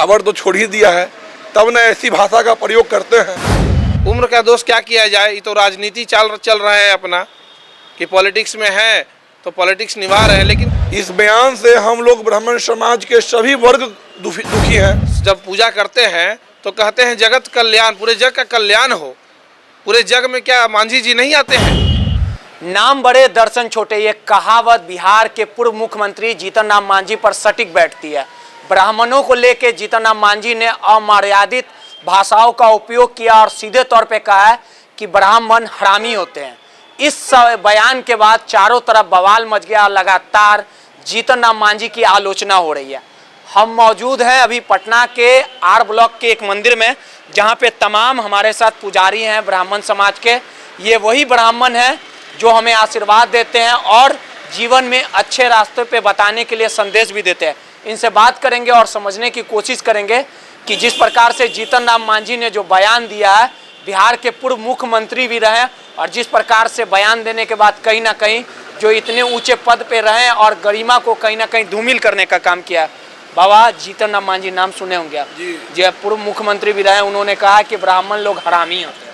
Tower तो छोड़ ही दिया है, तब न ऐसी भाषा का प्रयोग करते हैं। उम्र का दोष क्या किया जाए, ये तो राजनीति चल रहा है अपना, कि पॉलिटिक्स में है तो पॉलिटिक्स निभा रहे हैं। लेकिन इस बयान से हम लोग ब्राह्मण समाज के सभी वर्ग दुखी हैं। जब पूजा करते हैं तो कहते हैं जगत कल्याण, पूरे जग का कल्याण हो। पूरे जग में क्या मांझी जी नहीं आते हैं? नाम बड़े दर्शन छोटे, ये कहावत बिहार के पूर्व मुख्यमंत्री जीतन राम मांझी पर सटीक बैठती है। ब्राह्मणों को लेकर जीतन राम मांझी ने अमर्यादित भाषाओं का उपयोग किया और सीधे तौर पे कहा है कि ब्राह्मण हरामी होते हैं। इस बयान के बाद चारों तरफ बवाल मच गया और लगातार जीतन राम मांझी की आलोचना हो रही है। हम मौजूद हैं अभी पटना के आर ब्लॉक के एक मंदिर में, जहां पे तमाम हमारे साथ पुजारी हैं ब्राह्मण समाज के। ये वही ब्राह्मण हैं जो हमें आशीर्वाद देते हैं और जीवन में अच्छे रास्ते पे बताने के लिए संदेश भी देते हैं। इनसे बात करेंगे और समझने की कोशिश करेंगे कि जिस प्रकार से जीतन राम मांझी ने जो बयान दिया है, बिहार के पूर्व मुख्यमंत्री भी रहे और जिस प्रकार से बयान देने के बाद कहीं ना कहीं जो इतने ऊंचे पद पे रहे और गरिमा को कहीं ना कहीं धूमिल करने का काम किया। बाबा जीतन राम मांझी नाम सुने होंगे आप जी, जो पूर्व मुख्यमंत्री भी रहे, उन्होंने कहा कि ब्राह्मण लोग हरामी होते हैं।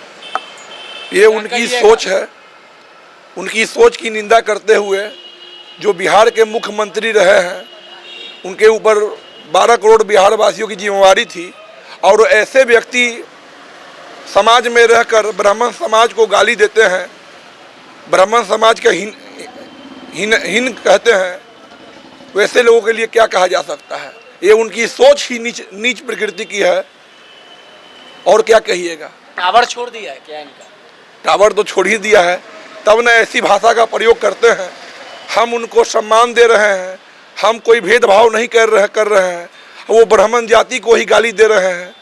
ये उनकी सोच है। उनकी सोच की निंदा करते हुए जो बिहार के मुख्यमंत्री रहे हैं, उनके ऊपर 12 करोड़ बिहार वासियों की जिम्मेवारी थी और ऐसे व्यक्ति समाज में रहकर ब्राह्मण समाज को गाली देते हैं, ब्राह्मण समाज का हीन कहते हैं, वैसे लोगों के लिए क्या कहा जा सकता है। ये उनकी सोच ही नीच प्रकृति की है और क्या कहिएगा। टावर छोड़ दिया है क्या इनका? टावर तो छोड़ ही दिया है, तब न ऐसी भाषा का प्रयोग करते हैं। हम उनको सम्मान दे रहे हैं, हम कोई भेदभाव नहीं कर रहे हैं, वो ब्राह्मण जाति को ही गाली दे रहे हैं।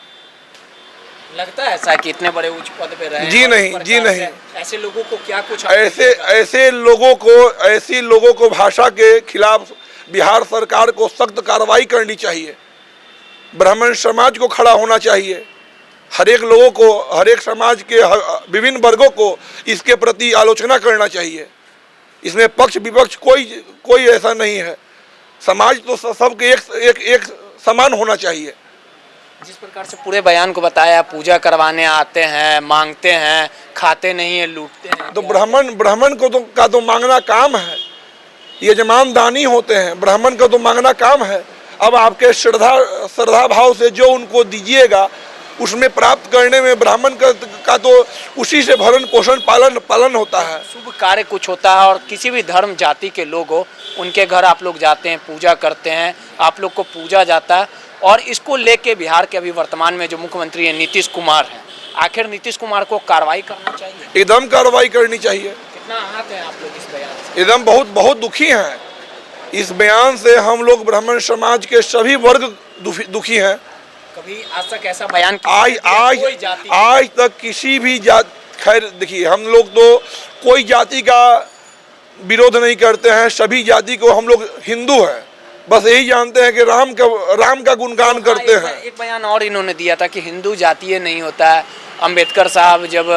लगता है ऐसा कि इतने बड़े उच्च पद पे रहे? जी नहीं, जी नहीं। ऐसे लोगों को क्या कुछ ऐसे लोगों को भाषा के खिलाफ बिहार सरकार को सख्त कार्रवाई करनी चाहिए। ब्राह्मण समाज को खड़ा होना चाहिए। हर एक लोगों को, हर एक समाज के विभिन्न वर्गों को इसके प्रति आलोचना करना चाहिए। इसमें पक्ष विपक्ष कोई ऐसा नहीं है। समाज तो सबके एक समान होना चाहिए। जिस प्रकार से पूरे बयान को बताया, पूजा करवाने आते हैं, मांगते हैं, खाते नहीं है, लूटते हैं। तो ब्राह्मण का तो मांगना काम है। यजमान दानी होते हैं, ब्राह्मण का तो मांगना काम है। अब आपके श्रद्धा भाव से जो उनको दीजिएगा, उसमें प्राप्त करने में ब्राह्मण का तो उसी से भरण पोषण पालन होता है। शुभ कार्य कुछ होता है और किसी भी धर्म जाति के लोग हो, उनके घर आप लोग जाते हैं, पूजा करते हैं, आप लोग को पूजा जाता है। और इसको लेके बिहार के अभी वर्तमान में जो मुख्यमंत्री हैं नीतीश कुमार हैं, आखिर नीतीश कुमार को कार्रवाई करना चाहिए? एकदम कार्रवाई करनी चाहिए। कितना आहत हैं आप लोग इस बयान से? एकदम बहुत दुखी हैं। इस बयान से हम लोग ब्राह्मण समाज के सभी वर्ग दुखी हैं। कभी आज तक ऐसा बयान आज तक किसी भी जाति, खैर देखिए, हम लोग तो कोई जाति का विरोध नहीं करते हैं, सभी जाति को हम लोग हिंदू हैं, बस यही जानते हैं कि राम का गुणगान करते हैं। एक बयान और इन्होंने दिया था कि हिंदू जातीय नहीं होता है। अम्बेडकर साहब जब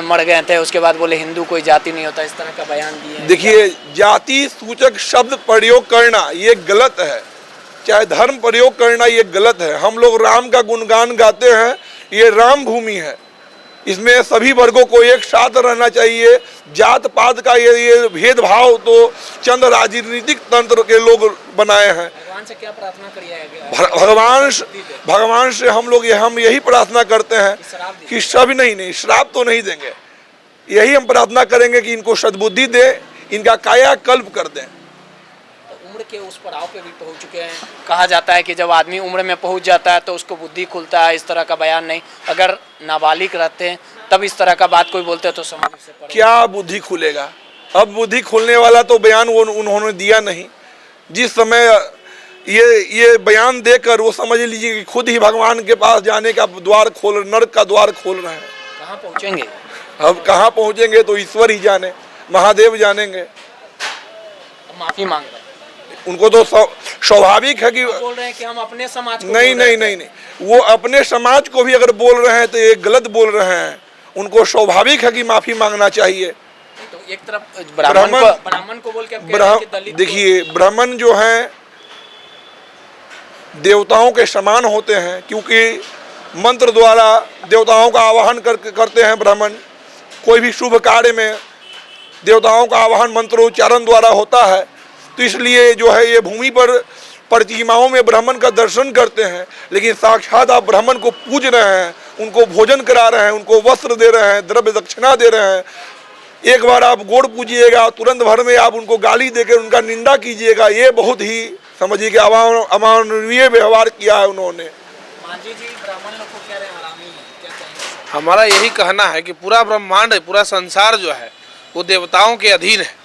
मर गए थे उसके बाद बोले हिंदू कोई जाति नहीं होता, इस तरह का बयान दिया। देखिए, जाति सूचक शब्द प्रयोग करना ये गलत है, चाहे धर्म प्रयोग करना ये गलत है। हम लोग राम का गुणगान गाते हैं, ये राम भूमि है, इसमें सभी वर्गों को एक साथ रहना चाहिए। जात पात का ये भेदभाव तो चंद राजनीतिक तंत्र के लोग बनाए हैं। भगवान से क्या प्रार्थना करिएगा? भगवान से हम यही प्रार्थना करते हैं कि सभी नहीं, श्राप तो नहीं देंगे। यही हम प्रार्थना करेंगे कि इनको सद्बुद्धि दे, इनका कायाकल्प कर दें। उम्र के उस पड़ाव पे भी पहुंच चुके हैं। कहा जाता है कि जब आदमी उम्र में पहुंच जाता है तो उसको बुद्धि खुलता है। इस तरह का बयान नहीं, अगर नाबालिग रहते हैं तब इस तरह का बात कोई बोलते हैं तो समझ से पड़ेगा। क्या बुद्धि खुलेगा? अब बुद्धि खुलने वाला तो बयान उन्होंने दिया नहीं। जिस समय ये बयान देकर वो समझ लीजिए कि खुद ही भगवान के पास जाने का द्वार नरक का द्वार खोल रहे हैं। कहाँ पहुँचेंगे? अब कहाँ पहुँचेंगे तो ईश्वर ही जाने, महादेव जानेंगे। माफी मांग रहे हैं। उनको तो स्वाभाविक है कि बोल रहे हैं कि हम अपने समाज को नहीं, वो अपने समाज को भी अगर बोल रहे हैं तो ये गलत बोल रहे हैं। उनको स्वाभाविक है कि माफी मांगना चाहिए। तो एक तरफ ब्राह्मण को बोल के देखिए, ब्राह्मण जो हैं देवताओं के समान होते हैं, क्योंकि मंत्र द्वारा देवताओं का आवाहन करते हैं ब्राह्मण। कोई भी शुभ कार्य में देवताओं का आवाहन मंत्रोच्चारण द्वारा होता है, तो इसलिए जो है ये भूमि पर प्रतिमाओं में ब्राह्मण का दर्शन करते हैं, लेकिन साक्षात आप ब्राह्मण को पूज रहे हैं, उनको भोजन करा रहे हैं, उनको वस्त्र दे रहे हैं, द्रव्य दक्षिणा दे रहे हैं। एक बार आप गोड़ पूजिएगा, तुरंत भर में आप उनको गाली देकर उनका निंदा कीजिएगा, ये बहुत ही समझिए कि अमानवीय व्यवहार किया है उन्होंने। मांझी जी ब्राह्मण लोग को कह रहे हैं हरामी, क्या कहेंगे? हमारा यही कहना है कि पूरा ब्रह्मांड, पूरा संसार जो है वो देवताओं के अधीन है,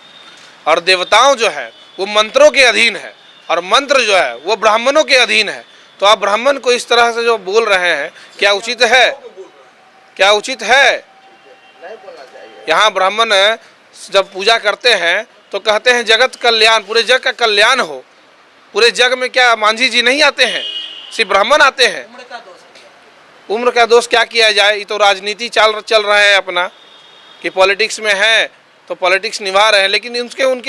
और देवताओं जो है वो मंत्रों के अधीन है, और मंत्र जो है वो ब्राह्मणों के अधीन है। तो आप ब्राह्मण को इस तरह से जो बोल रहे हैं, क्या उचित है? क्या उचित है? यहाँ ब्राह्मण जब पूजा करते हैं तो कहते हैं जगत कल्याण, पूरे जग का कल्याण हो। पूरे जग में क्या मांझी जी नहीं आते हैं, सिर्फ ब्राह्मण आते हैं? उम्र का दोष क्या किया जाए, ये तो राजनीति चल रहा है अपना, कि पॉलिटिक्स में है तो पॉलिटिक्स निभा रहे हैं, लेकिन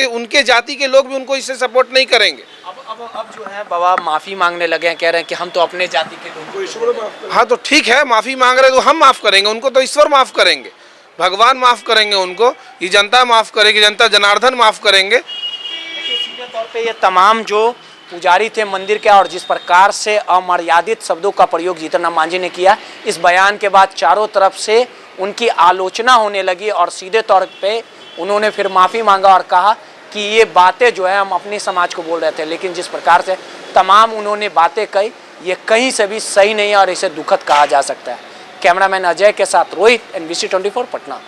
उनके जाति के लोग भी उनको इससे सपोर्ट नहीं करेंगे। अब जो है बाबा माफ़ी मांगने लगे हैं, कह रहे हैं कि हम तो अपने जाति के लोग। हाँ तो ठीक है, माफ़ी मांग रहे तो हम माफ़ करेंगे, उनको तो ईश्वर माफ़ करेंगे, भगवान माफ़ करेंगे उनको, ये जनता माफ़ करेगी, जनता जनार्दन माफ़ करेंगे। सीधे तौर पे ये तमाम जो पुजारी थे मंदिर के, और जिस प्रकार से अमर्यादित शब्दों का प्रयोग जीतन राम मांझी ने किया, इस बयान के बाद चारों तरफ से उनकी आलोचना होने लगी, और सीधे तौर पे उन्होंने फिर माफ़ी मांगा और कहा कि ये बातें जो है हम अपने समाज को बोल रहे थे, लेकिन जिस प्रकार से तमाम उन्होंने बातें कही, ये कहीं से भी सही नहीं है और इसे दुखद कहा जा सकता है। कैमरामैन अजय के साथ रोहित, NBC 24 पटना।